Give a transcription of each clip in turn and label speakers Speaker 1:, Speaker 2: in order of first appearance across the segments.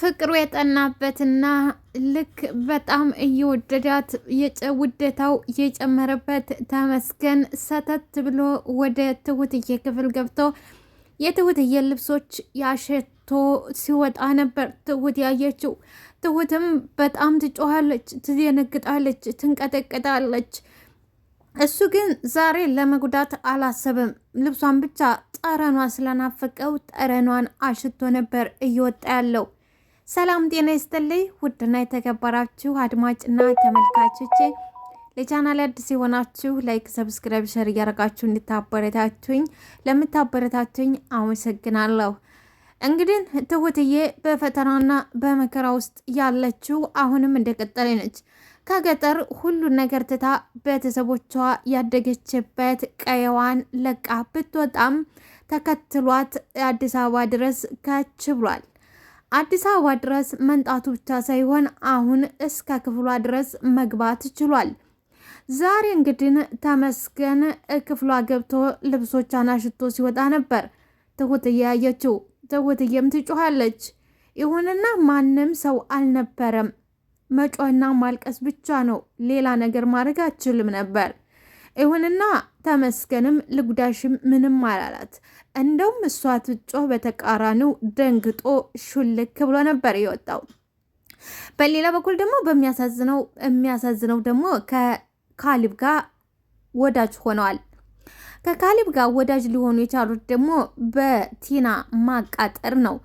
Speaker 1: ፍቅሩ የጠናበትና ልክ በጣም እየወደዳት ውደታው እየጨመረበት ተመስገን ሰተት ብሎ ወደ ትሁትዬ ክፍል ገብቶ የትሁትዬ ልብሶች ያሸቶ ሲወጣ ነበር ትሁት ያየችው። ትሁትም በጣም ትጮኻለች፣ ትደነግጣለች፣ ትንቀጠቀጣለች። እሱ ግን ዛሬ ለመጉዳት አላሰበም። ልብሷን ብቻ ጠረኗ ስለናፈቀው ጠረኗን አሽቶ ነበር እየወጣ ያለው። ሰላም ጤና ይስጥልኝ ውድና የተከበራችሁ አድማጭና ተመልካቾቼ፣ ለቻናል አዲስ የሆናችሁ ላይክ፣ ሰብስክራይብ፣ ሸር እያደረጋችሁ እንድታበረታቱኝ ለምታበረታቱኝ አመሰግናለሁ። እንግዲህ ትሁትዬ በፈተናና በመከራ ውስጥ ያለችው አሁንም እንደቀጠለ ነች። ከገጠር ሁሉን ነገር ትታ ቤተሰቦቿ ያደገችበት ቀየዋን ለቃ ብትወጣም ተከትሏት አዲስ አበባ ድረስ ከች ብሏል። አዲስ አበባ ድረስ መንጣቱ ብቻ ሳይሆን አሁን እስከ ክፍሏ ድረስ መግባት ችሏል። ዛሬ እንግዲህ ተመስገን ክፍሏ ገብቶ ልብሶቿን አሽቶ ሲወጣ ነበር ትሁትዬ ያየችው። ትሁትዬም ትጮኻለች። ይሁንና ማንም ሰው አልነበረም። መጮህና ማልቀስ ብቻ ነው፣ ሌላ ነገር ማድረግ አትችልም ነበር። ይሁንና ተመስገንም ልጉዳሽም ምንም አላላት። እንደውም እሷ ትጮህ በተቃራኒው ደንግጦ ሹልክ ብሎ ነበር የወጣው። በሌላ በኩል ደግሞ የሚያሳዝነው ደግሞ ከካሊብ ጋር ወዳጅ ሆነዋል። ከካሊብ ጋር ወዳጅ ሊሆኑ የቻሉት ደግሞ በቲና ማቃጠር ነው።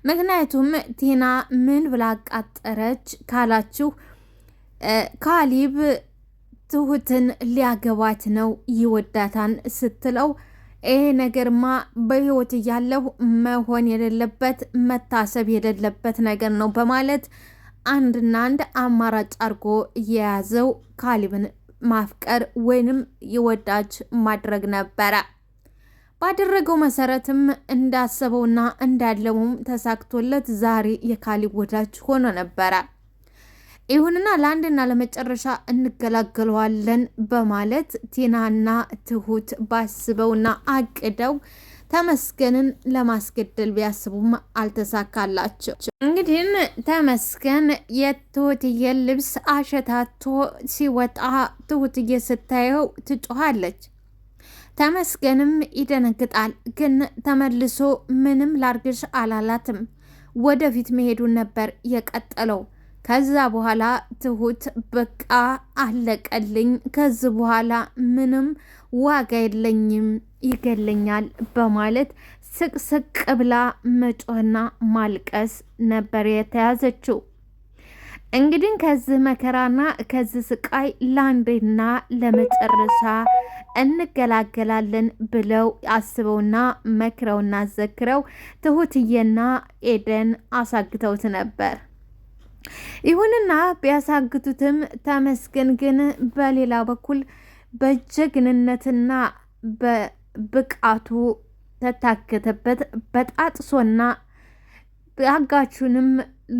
Speaker 1: ምክንያቱም ቲና ምን ብላ አቃጠረች ካላችሁ ካሊብ ትሁትን ሊያገባት ነው ይወዳታን ስትለው ይሄ ነገርማ በህይወት እያለሁ መሆን የሌለበት መታሰብ የሌለበት ነገር ነው በማለት አንድና አንድ አማራጭ አድርጎ የያዘው ካሊብን ማፍቀር ወይንም የወዳጅ ማድረግ ነበረ። ባደረገው መሰረትም እንዳሰበውና እንዳለሙም ተሳክቶለት ዛሬ የካሊብ ወዳጅ ሆኖ ነበረ። ይሁንና ለአንድና ለመጨረሻ እንገላገለዋለን በማለት ቲናና ትሁት ባስበውና አቅደው ተመስገንን ለማስገደል ቢያስቡም አልተሳካላቸው። እንግዲህ ተመስገን የትሁትዬ ልብስ አሸታቶ ሲወጣ ትሁትዬ ስታየው ትጮኻለች። ተመስገንም ይደነግጣል። ግን ተመልሶ ምንም ላርግሽ አላላትም። ወደፊት መሄዱን ነበር የቀጠለው። ከዛ በኋላ ትሁት በቃ አለቀልኝ፣ ከዚህ በኋላ ምንም ዋጋ የለኝም፣ ይገለኛል በማለት ስቅስቅ ብላ መጮህና ማልቀስ ነበር የተያዘችው። እንግዲህ ከዚህ መከራና ከዚህ ስቃይ ለአንዴና ለመጨረሻ እንገላገላለን ብለው አስበውና መክረውና ዘክረው ትሁትዬና ኤደን አሳግተውት ነበር። ይሁንና ቢያሳግቱትም ተመስገን ግን በሌላ በኩል በጀግንነትና በብቃቱ ተታከተበት በጣጥሶና አጋቹንም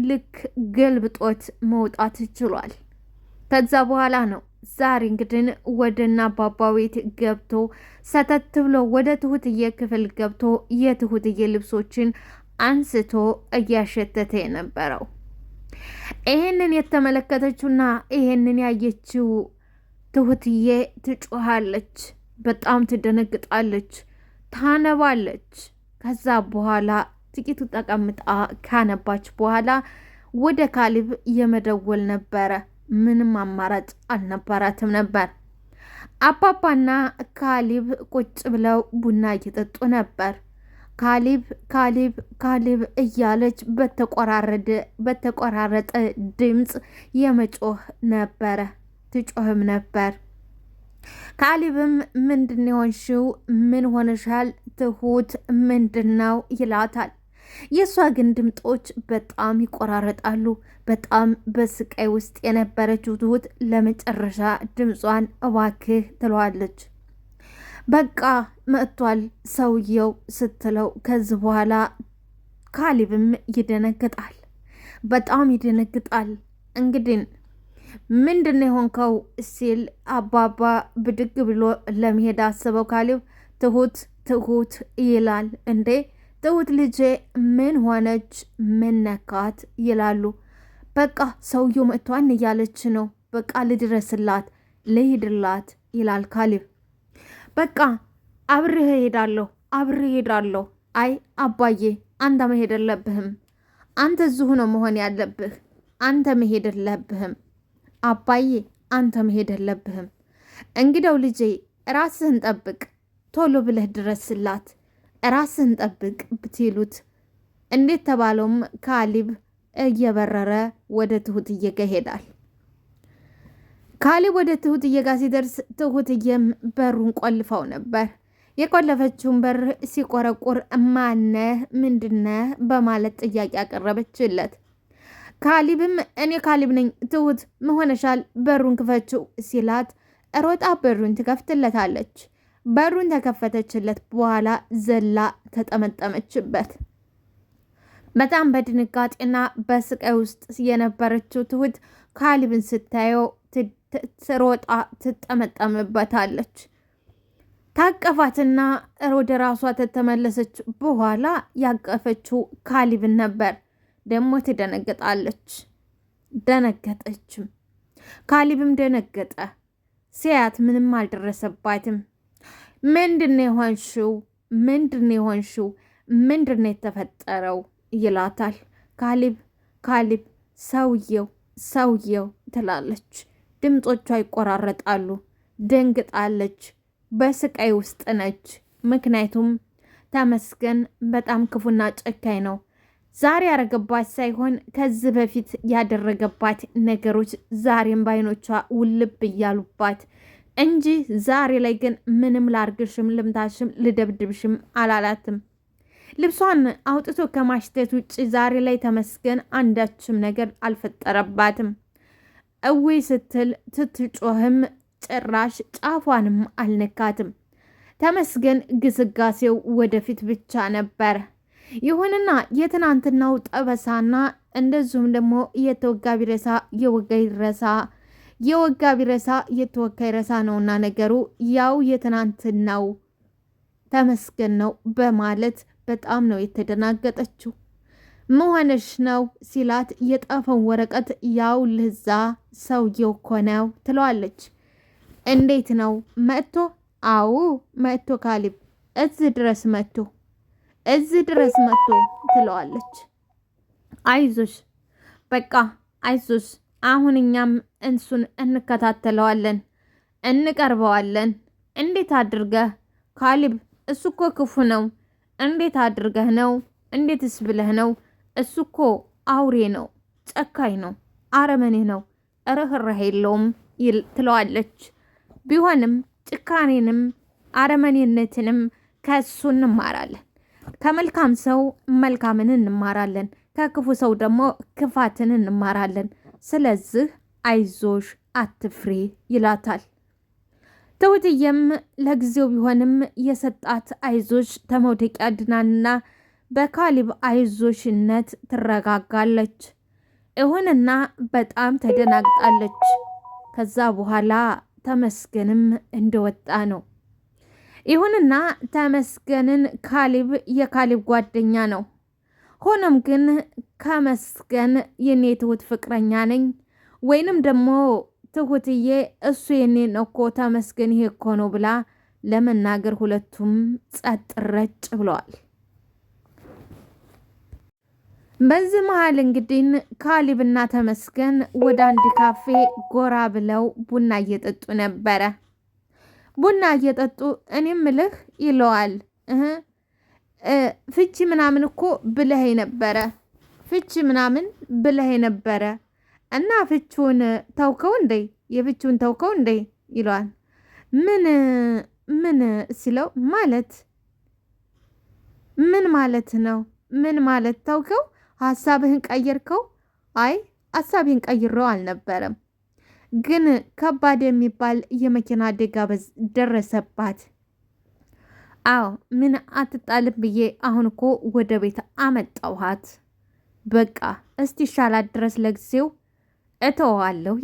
Speaker 1: ልክ ገልብጦት መውጣት ችሏል። ከዛ በኋላ ነው ዛሬ እንግዲህ ወደና አባባ ቤት ገብቶ ሰተት ብሎ ወደ ትሁትዬ ክፍል ገብቶ የትሁትዬ ልብሶችን አንስቶ እያሸተተ የነበረው። ይሄንን የተመለከተችውና ይሄንን ያየችው ትሁትዬ ትጮኻለች፣ በጣም ትደነግጣለች፣ ታነባለች። ከዛ በኋላ ጥቂቱ ተቀምጣ ካነባች በኋላ ወደ ካሊብ የመደወል ነበረ። ምንም አማራጭ አልነበራትም ነበር። አባባና ካሊብ ቁጭ ብለው ቡና እየጠጡ ነበር። ካሊብ እያለች በተቆራረጠ ድምፅ የመጮህ ነበረ፣ ትጮህም ነበር። ካሊብም ምንድን የሆንሽው? ምን ሆነሻል? ትሁት ምንድን ነው ይላታል። የእሷ ግን ድምጦች በጣም ይቆራረጣሉ። በጣም በስቃይ ውስጥ የነበረችው ትሁት ለመጨረሻ ድምጿን እባክህ ትለዋለች። በቃ መጥቷል ሰውየው ስትለው ከዚህ በኋላ ካሊብም ይደነግጣል፣ በጣም ይደነግጣል። እንግዲህ ምንድን የሆንከው ሲል አባባ ብድግ ብሎ ለመሄድ አስበው ካሊብ ትሁት ይላል። እንዴ ትሁት ልጄ ምን ሆነች? ምን ነካት? ይላሉ። በቃ ሰውየው መጥቷን እያለች ነው። በቃ ልድረስላት፣ ልሂድላት ይላል ካሌብ። በቃ አብሬህ እሄዳለሁ። አይ አባዬ አንተ መሄድ የለብህም። አንተ እዚሁ ነው መሆን ያለብህ። አንተ መሄድ የለብህም አባዬ፣ አንተ መሄድ የለብህም። እንግዲያው ልጄ ራስህን ጠብቅ፣ ቶሎ ብለህ ድረስላት፣ ራስህን ጠብቅ ብትሉት እንዴት ተባለውም ካሌብ እየበረረ ወደ ትሁትዬ ጋ ይሄዳል። ካሌብ ወደ ትሁትዬ ጋ ሲደርስ ትሁትዬም በሩን ቆልፈው ነበር። የቆለፈችውን በር ሲቆረቁር ማነህ ምንድነህ በማለት ጥያቄ ያቀረበችለት። ካሌብም እኔ ካሌብ ነኝ፣ ትሁት መሆነሻል፣ በሩን ክፈችው ሲላት ሮጣ በሩን ትከፍትለታለች። በሩን ተከፈተችለት በኋላ ዘላ ተጠመጠመችበት። በጣም በድንጋጤና በስቃይ ውስጥ የነበረችው ትሁት ካሌብን ስታየው ሮጣ ትጠመጠምበታለች። ታቀፋትና ወደ ራሷ ተተመለሰች። በኋላ ያቀፈችው ካሌብን ነበር። ደግሞ ትደነግጣለች። ደነገጠችም። ካሌብም ደነገጠ። ሲያት ምንም አልደረሰባትም። ምንድነው የሆንሽው? ምንድነው የተፈጠረው? ይላታል። ካሌብ ሰውየው ትላለች። ድምፆቿ ይቆራረጣሉ። ደንግጣለች። በስቃይ ውስጥ ነች። ምክንያቱም ተመስገን በጣም ክፉና ጨካኝ ነው። ዛሬ ያደረገባት ሳይሆን ከዚህ በፊት ያደረገባት ነገሮች ዛሬም ባይኖቿ ውልብ እያሉባት እንጂ ዛሬ ላይ ግን ምንም ላርግሽም፣ ልምታሽም፣ ልደብድብሽም አላላትም። ልብሷን አውጥቶ ከማሽተት ውጭ ዛሬ ላይ ተመስገን አንዳችም ነገር አልፈጠረባትም። እዊ ስትል ስትጮህም ጭራሽ ጫፏንም አልነካትም። ተመስገን ግስጋሴው ወደፊት ብቻ ነበር። ይሁንና የትናንትናው ጠበሳና እንደዚሁም ደግሞ የተወጋ ቢረሳ የወጋ ቢረሳ የተወጋ ይረሳ ነውና ነገሩ ያው የትናንትናው ተመስገን ነው በማለት በጣም ነው የተደናገጠችው። መሆንሽ ነው ሲላት የጣፈውን ወረቀት ያው ልዛ ሰውየው እኮ ነው ትለዋለች። እንዴት ነው መጥቶ? አዎ መጥቶ ካሌብ እዚህ ድረስ መጥቶ ትለዋለች። አይዞሽ በቃ አይዞሽ፣ አሁን እኛም እንሱን እንከታተለዋለን፣ እንቀርበዋለን። እንዴት አድርገህ ካሌብ? እሱ እኮ ክፉ ነው። እንዴት አድርገህ ነው? እንዴትስ ብለህ ነው? እሱ እኮ አውሬ ነው፣ ጨካኝ ነው፣ አረመኔ ነው፣ ርህራሄ የለውም ትለዋለች። ቢሆንም ጭካኔንም አረመኔነትንም ከእሱ እንማራለን። ከመልካም ሰው መልካምን እንማራለን፣ ከክፉ ሰው ደግሞ ክፋትን እንማራለን። ስለዚህ አይዞሽ አትፍሪ ይላታል። ትሁትዬም ለጊዜው ቢሆንም የሰጣት አይዞሽ ተመውደቂያ ድናንና በካሌብ አይዞሽነት ትረጋጋለች። ይሁንና በጣም ተደናግጣለች። ከዛ በኋላ ተመስገንም እንደወጣ ነው። ይሁንና ተመስገንን ካሌብ የካሌብ ጓደኛ ነው። ሆኖም ግን ከመስገን የኔ ትሁት ፍቅረኛ ነኝ ወይንም ደግሞ ትሁትዬ እሱ የኔ ነው እኮ ተመስገን ይሄ እኮ ነው ብላ ለመናገር ሁለቱም ጸጥ ረጭ ብለዋል። በዚህ መሀል እንግዲህ ካሌብና ተመስገን ወደ አንድ ካፌ ጎራ ብለው ቡና እየጠጡ ነበረ። ቡና እየጠጡ እኔም ምልህ ይለዋል። ፍቺ ምናምን እኮ ብለህ ነበረ እና ፍቹን ተውከው እንዴ? የፍቹን ተውከው እንዴ? ይለዋል። ምን ሲለው ምን ማለት ነው? ምን ማለት ተውከው? ሀሳብህን ቀየርከው? አይ ሀሳቤን ቀይረው አልነበረም፣ ግን ከባድ የሚባል የመኪና አደጋ ደረሰባት። አዎ ምን አትጣልም ብዬ አሁን እኮ ወደ ቤት አመጣውሃት። በቃ እስቲ ሻላት ድረስ ለጊዜው እተዋለሁ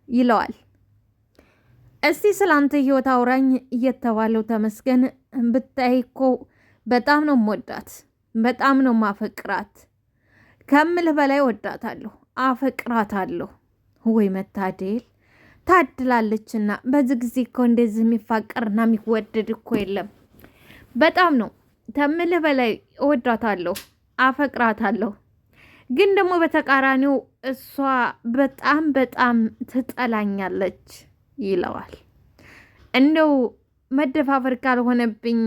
Speaker 1: ይለዋል። እስቲ ስላንተ ህይወት አውራኝ እየተባለው ተመስገን ብታይ እኮ በጣም ነው የምወዳት። በጣም ነው ማፈቅራት፣ ከምልህ በላይ ወዳታለሁ፣ አፈቅራታለሁ። ወይ መታደል ታድላለችና። በዚህ ጊዜ እኮ እንደዚህ የሚፋቀርና የሚወደድ እኮ የለም። በጣም ነው ከምልህ በላይ እወዳታለሁ፣ አፈቅራታለሁ። ግን ደግሞ በተቃራኒው እሷ በጣም በጣም ትጠላኛለች ይለዋል። እንደው መደፋፈር ካልሆነብኝ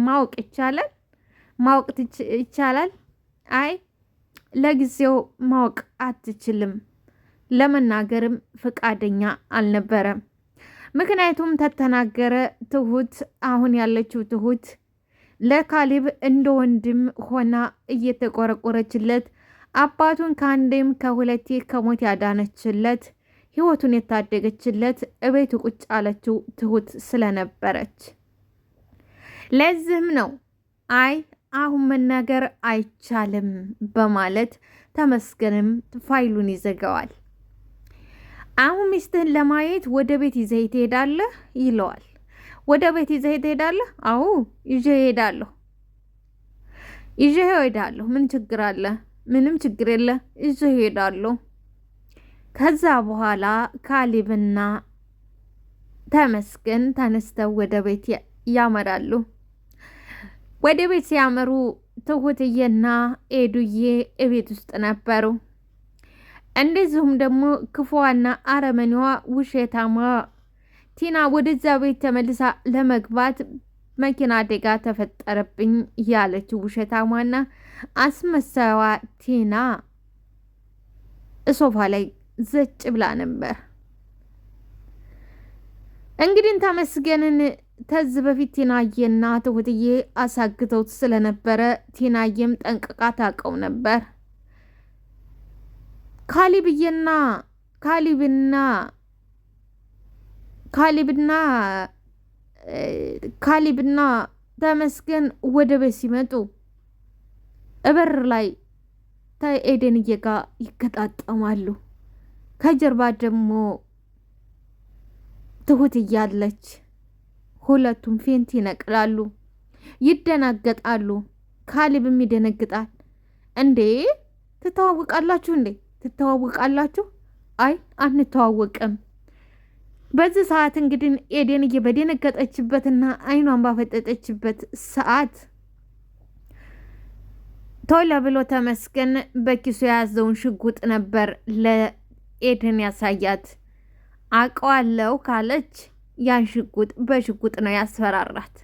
Speaker 1: ማወቅ ይቻላል? ማወቅ ይቻላል? አይ ለጊዜው ማወቅ አትችልም። ለመናገርም ፍቃደኛ አልነበረም። ምክንያቱም ተተናገረ ትሁት አሁን ያለችው ትሁት ለካሌብ እንደ ወንድም ሆና እየተቆረቆረችለት አባቱን ከአንዴም ከሁለቴ ከሞት ያዳነችለት ህይወቱን የታደገችለት እቤቱ ቁጭ አለችው ትሁት ስለነበረች ለዚህም ነው አይ አሁን መናገር አይቻልም በማለት ተመስገንም ፋይሉን ይዘጋዋል። አሁን ሚስትህን ለማየት ወደ ቤት ይዘህ ትሄዳለህ ይለዋል። ወደ ቤት ይዘህ ትሄዳለህ? አዎ ይዤ እሄዳለሁ። ይዤ እሄዳለሁ። ምን ችግር አለ? ምንም ችግር የለ። ይዤ እሄዳለሁ። ከዛ በኋላ ካሌብና ተመስገን ተነስተው ወደ ቤት ያመራሉ። ወደ ቤት ሲያመሩ ትሁትዬና ኤዱዬ እቤት ውስጥ ነበሩ። እንደዚሁም ደግሞ ክፉዋና አረመኔዋ ውሸታማ ቲና ወደዛ ቤት ተመልሳ ለመግባት መኪና አደጋ ተፈጠረብኝ ያለችው ውሸታማና አስመሳይዋ ቲና ሶፋ ላይ ዘጭ ብላ ነበር። እንግዲህ ተመስገንን ተዝ በፊት ቲናዬና ትሁትዬ አሳግተውት ስለነበረ ቲናዬም ጠንቅቃ ታውቀው ነበር። ካሌብና ተመስገን ወደ ቤት ሲመጡ እበር ላይ ከኤደንዬ ጋር ይገጣጠማሉ። ከጀርባ ደግሞ ትሁት እያለች ሁለቱም ፌንት ይነቅላሉ፣ ይደናገጣሉ። ካሌብም ይደነግጣል። እንዴ ትተዋወቃላችሁ እንዴ? ትተዋወቃላችሁ? አይ አንተዋወቅም። በዚህ ሰዓት እንግዲህ ኤደንዬ በደነገጠችበትና አይኗን ባፈጠጠችበት ሰዓት ቶሎ ብሎ ተመስገን በኪሱ የያዘውን ሽጉጥ ነበር ለኤደን ያሳያት። አውቀዋለሁ ካለች ያን ሽጉጥ በሽጉጥ ነው ያስፈራራት።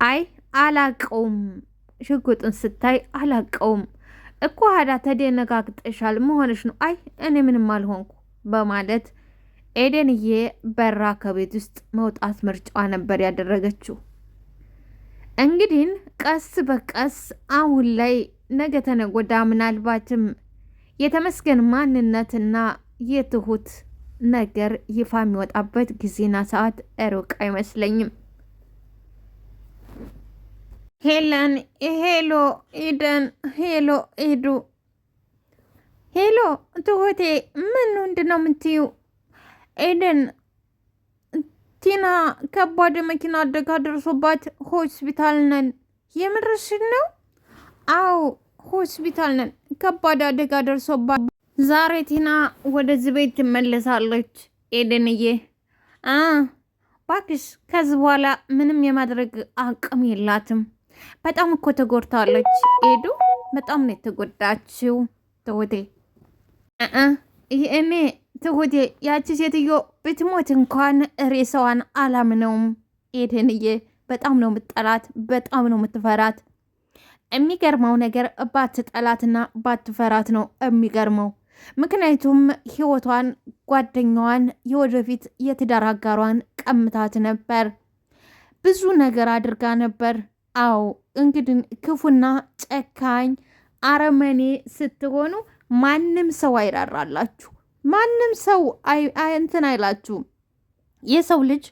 Speaker 1: አይ አላቀውም፣ ሽጉጥን ስታይ አላቀውም እኮ ሀዳ ተደነጋግጠሻል መሆንሽ ነው። አይ እኔ ምንም አልሆንኩ በማለት ኤደንዬ በራ ከቤት ውስጥ መውጣት ምርጫዋ ነበር ያደረገችው። እንግዲህ ቀስ በቀስ አሁን ላይ ነገ ተነገ ወዲያ ምናልባትም የተመስገን ማንነትና የትሁት ነገር ይፋ የሚወጣበት ጊዜና ሰዓት ሩቅ አይመስለኝም። ሄለን ሄሎ ኤደን ሄሎ ኤዱ ሄሎ ትሁቴ ምን ምንድነው የምትይው? ኤደን ቲና ከባድ መኪና አደጋ ደርሶባት ሆስፒታል ነን። የምርሽን ነው? አዎ ሆስፒታል ነን። ከባድ አደጋ ደርሶባት ዛሬ ቲና ወደዚህ ቤት ትመለሳለች። ኤደንዬ ባክሽ ከዚህ በኋላ ምንም የማድረግ አቅም የላትም። በጣም እኮ ተጎድታለች። ኤዱ በጣም ነው የተጎዳችው። ትሁቴ እኔ ትሁቴ ያቺ ሴትዮ ብትሞት እንኳን ሬሳዋን አላምነውም። ኤደንዬ በጣም ነው የምትጠላት፣ በጣም ነው የምትፈራት። የሚገርመው ነገር ባትጠላትና ባትፈራት ነው የሚገርመው። ምክንያቱም ህይወቷን፣ ጓደኛዋን፣ የወደፊት የትዳር አጋሯን ቀምታት ነበር። ብዙ ነገር አድርጋ ነበር። አዎ እንግዲህ ክፉና ጨካኝ አረመኔ ስትሆኑ ማንም ሰው አይራራላችሁ፣ ማንም ሰው እንትን አይላችሁም። የሰው ልጅ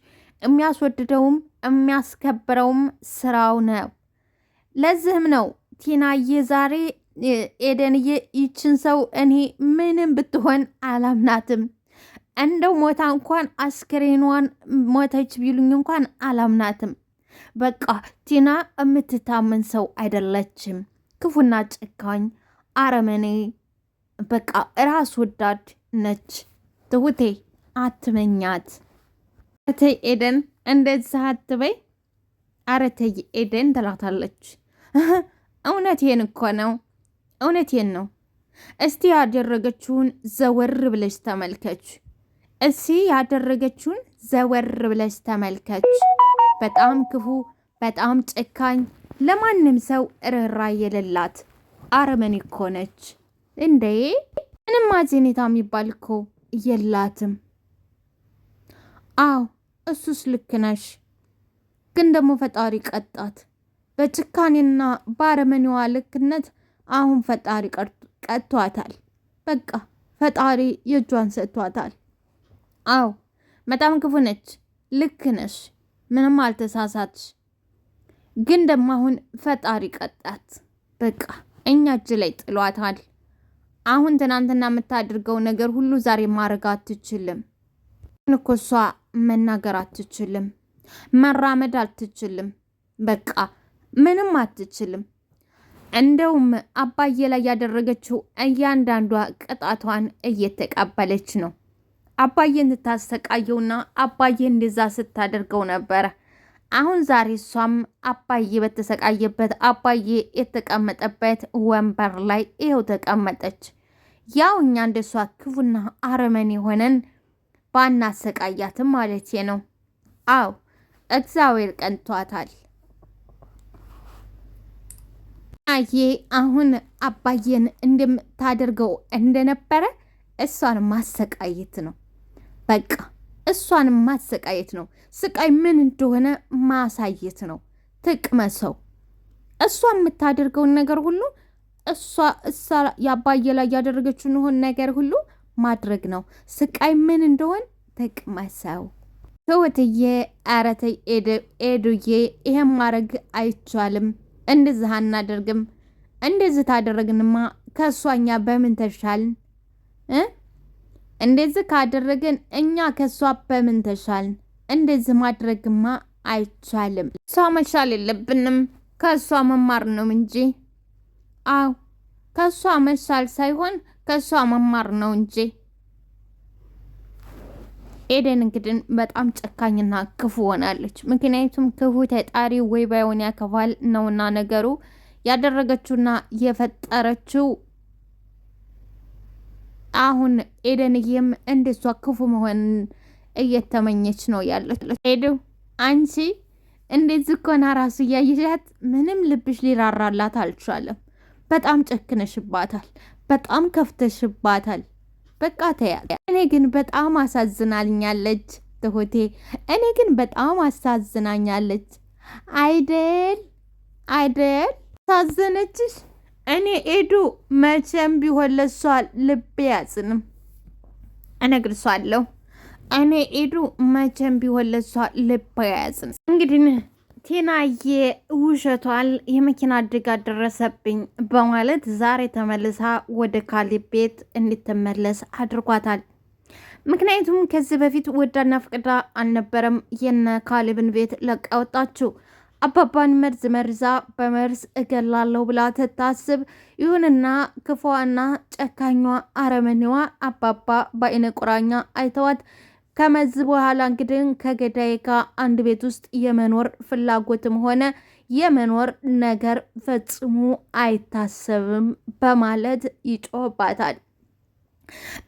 Speaker 1: የሚያስወድደውም የሚያስከብረውም ስራው ነው። ለዚህም ነው ቲናዬ ዛሬ ኤደንዬ ይችን ሰው እኔ ምንም ብትሆን አላምናትም፣ እንደው ሞታ እንኳን አስክሬኗን ሞተች ቢሉኝ እንኳን አላምናትም። በቃ ቲና የምትታመን ሰው አይደለችም። ክፉና ጨካኝ አረመኔ፣ በቃ ራስ ወዳድ ነች። ትሁቴ አትመኛት። ተይ ኤደን እንደዚህ አትበይ። ኧረ ተይ ኤደን ትላታለች። እውነቴን እኮ ነው፣ እውነቴን ነው። እስቲ ያደረገችውን ዘወር ብለሽ ተመልከች። ያደረገችውን ዘወር ብለሽ ተመልከች። በጣም ክፉ፣ በጣም ጨካኝ፣ ለማንም ሰው ርኅራኄ የሌላት አረመኔ እኮ ነች እንዴ! ምንም አዘኔታ የሚባል እኮ የላትም። አዎ እሱስ ልክ ነሽ፣ ግን ደግሞ ፈጣሪ ቀጣት በጭካኔና በአረመኔዋ ልክነት። አሁን ፈጣሪ ቀጥቷታል። በቃ ፈጣሪ የእጇን ሰጥቷታል። አዎ በጣም ክፉ ነች፣ ልክ ነሽ፣ ምንም አልተሳሳትሽ። ግን ደግሞ አሁን ፈጣሪ ቀጣት። በቃ እኛ እጅ ላይ ጥሏታል። አሁን ትናንትና የምታደርገው ነገር ሁሉ ዛሬ ማድረግ አትችልም እኮ። እሷ መናገር አትችልም፣ መራመድ አትችልም፣ በቃ ምንም አትችልም። እንደውም አባዬ ላይ ያደረገችው እያንዳንዷ ቅጣቷን እየተቀበለች ነው። አባዬን ስታሰቃየውና አባዬ እንደዛ ስታደርገው ነበረ። አሁን ዛሬ እሷም አባዬ በተሰቃየበት አባዬ የተቀመጠበት ወንበር ላይ ይኸው ተቀመጠች። ያው እኛ እንደሷ ክፉና አረመኔ ሆነን ባናሰቃያትም ማለት ነው። አው እግዚአብሔር ቀንቷታል። አሁን አባዬን እንደምታደርገው እንደነበረ እሷን ማሰቃየት ነው። በቃ እሷን ማሰቃየት ነው። ስቃይ ምን እንደሆነ ማሳየት ነው። ትቅመሰው። እሷ የምታደርገውን ነገር ሁሉ እሷ የአባዬ ላይ ያደረገችውን ነገር ሁሉ ማድረግ ነው። ስቃይ ምን እንደሆን ትቅመሰው። ትሁትዬ፣ ኧረ ተይ ኤዱዬ፣ ይሄን ማድረግ አይቻልም። እንደዚህ አናደርግም። እንደዚህ ታደረግንማ ከእሷኛ በምን ተሻልን? እንደዚህ ካደረግን እኛ ከእሷ በምን ተሻልን? እንደዚህ ማድረግማ አይቻልም። እሷ መሻል የለብንም፣ ከእሷ መማር ነው እንጂ። አዎ ከእሷ መሻል ሳይሆን ከእሷ መማር ነው እንጂ። ኤደን እንግዲህ በጣም ጨካኝና ክፉ ሆናለች። ምክንያቱም ክፉ ተጣሪ ወይ ባይሆን ያከፋል ነውና ነገሩ። ያደረገችውና የፈጠረችው አሁን ኤደንዬም እንደሷ ክፉ መሆን እየተመኘች ነው ያለች። ኤዱ አንቺ እንደዚህ ኮና ራሱ እያየሻት ምንም ልብሽ ሊራራላት አልቻለም። በጣም ጨክነሽባታል፣ በጣም ከፍተሽባታል። በቃ ተያ። እኔ ግን በጣም አሳዝናኛለች ትሁቴ፣ እኔ ግን በጣም አሳዝናኛለች። አይደል ሳዘነችሽ? እኔ ኤዱ መቼም ቢሆን ለሷ ልቤ ያዝንም፣ እነግርሻለሁ። እኔ ኤዱ መቼም ቢሆን ለሷ ልቤ ያዝን። እንግዲህ ቴናዬ ውሸቷል፣ የመኪና አደጋ ደረሰብኝ በማለት ዛሬ ተመልሳ ወደ ካሌብ ቤት እንድትመለስ አድርጓታል። ምክንያቱም ከዚህ በፊት ወዳና ፍቅዳ አልነበረም የነ ካሌብን ቤት ለቃ ወጣችው። አባባን መርዝ መርዛ በመርዝ እገላለሁ ብላ ትታስብ። ይሁንና ክፉዋና ጨካኟ አረመኔዋ አባባ በአይነ ቁራኛ አይተዋት ከመዝ በኋላ እንግዲህ ከገዳይ ጋር አንድ ቤት ውስጥ የመኖር ፍላጎትም ሆነ የመኖር ነገር ፈጽሞ አይታሰብም በማለት ይጮህባታል።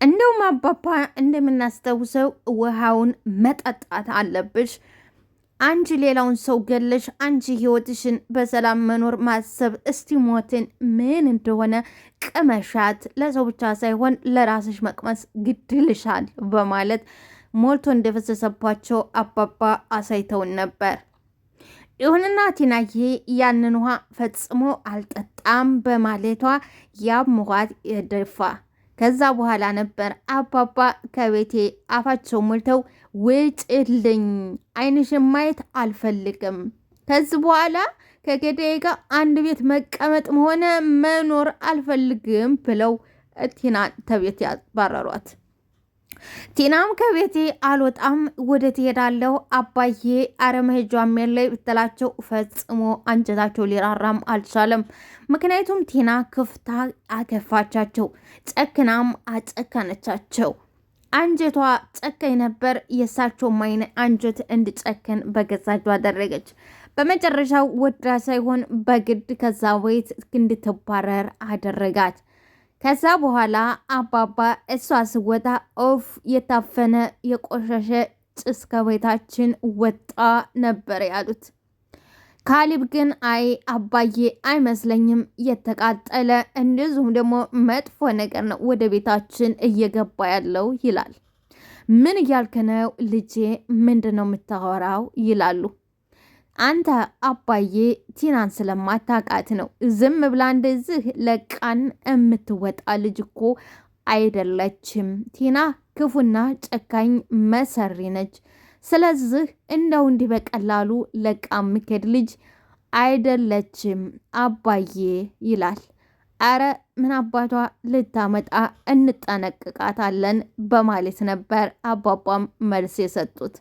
Speaker 1: እንደውም አባባ እንደምናስታውሰው ውሃውን መጠጣት አለብሽ፣ አንቺ ሌላውን ሰው ገለሽ አንቺ ህይወትሽን በሰላም መኖር ማሰብ እስቲ ሞትን ምን እንደሆነ ቅመሻት፣ ለሰው ብቻ ሳይሆን ለራስሽ መቅመስ ግድልሻል በማለት ሞልቶ እንደፈሰሰባቸው አባባ አሳይተውን ነበር። ይሁንና ቲናዬ ያንን ውሃ ፈጽሞ አልጠጣም በማለቷ ያምኋት የደፋ። ከዛ በኋላ ነበር አባባ ከቤቴ አፋቸው ሞልተው ውጭልኝ፣ አይንሽን ማየት አልፈልግም፣ ከዚህ በኋላ ከገዳዬ ጋር አንድ ቤት መቀመጥ ሆነ መኖር አልፈልግም ብለው ቲናን ተቤት ያባረሯት። ቲናም ከቤቴ አልወጣም ወደ ትሄዳለሁ አባዬ አረመሄጇም የለይ ብትላቸው ፈጽሞ አንጀታቸው ሊራራም አልቻለም። ምክንያቱም ቲና ክፍታ አከፋቻቸው፣ ጨክናም አጨከነቻቸው። አንጀቷ ጨካኝ ነበር። የእሳቸው ማይነ አንጀት እንድጨክን በገዛጇ አደረገች። በመጨረሻው ወዳ ሳይሆን በግድ ከዛ ቤት እንድትባረር አደረጋት። ከዛ በኋላ አባባ እሷ ስወጣ ኦፍ የታፈነ የቆሸሸ ጭስ ከቤታችን ወጣ ነበር ያሉት። ካሊብ ግን አይ አባዬ አይመስለኝም፣ የተቃጠለ እንደዚሁም ደግሞ መጥፎ ነገር ነው ወደ ቤታችን እየገባ ያለው ይላል። ምን እያልክ ነው ልጄ? ምንድን ነው የምታወራው? ይላሉ። አንተ አባዬ ቲናን ስለማታውቃት ነው ዝም ብላ እንደዚህ ለቃን የምትወጣ ልጅ እኮ አይደለችም። ቲና ክፉና ጨካኝ መሰሪ ነች። ስለዚህ እንደው እንዲህ በቀላሉ ለቃ ምክድ ልጅ አይደለችም አባዬ ይላል። አረ ምን አባቷ ልታመጣ እንጠነቅቃታለን በማለት ነበር አባባም መልስ የሰጡት።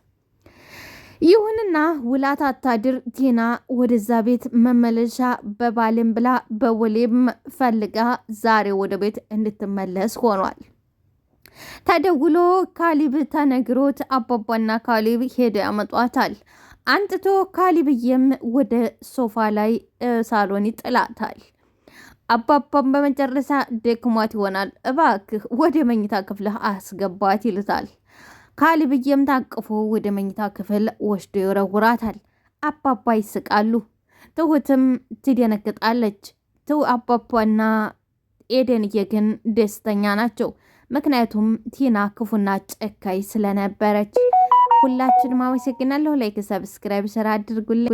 Speaker 1: ይሁንና ውላት አታድር ቲና ወደዛ ቤት መመለሻ በባልም ብላ በወሌም ፈልጋ ዛሬ ወደ ቤት እንድትመለስ ሆኗል። ተደውሎ ካሊብ ተነግሮት አባባና ካሊብ ሄደ ያመጧታል። አንጥቶ ካሊብዬም ወደ ሶፋ ላይ ሳሎን ይጥላታል። አባባም በመጨረሻ ደክሟት ይሆናል፣ እባክህ ወደ መኝታ ክፍልህ አስገባት ይሉታል። ካሊብዬም ታቅፎ ወደ መኝታ ክፍል ወስዶ ይወረውራታል። አባባ ይስቃሉ። ትሁትም ትደነግጣለች። አባባና ኤደንዬ ግን ደስተኛ ናቸው። ምክንያቱም ቲና ክፉና ጨካኝ ስለነበረች። ሁላችንም አመሰግናለሁ። ላይክ፣ ሰብስክራይብ፣ ሸር አድርጉልኝ።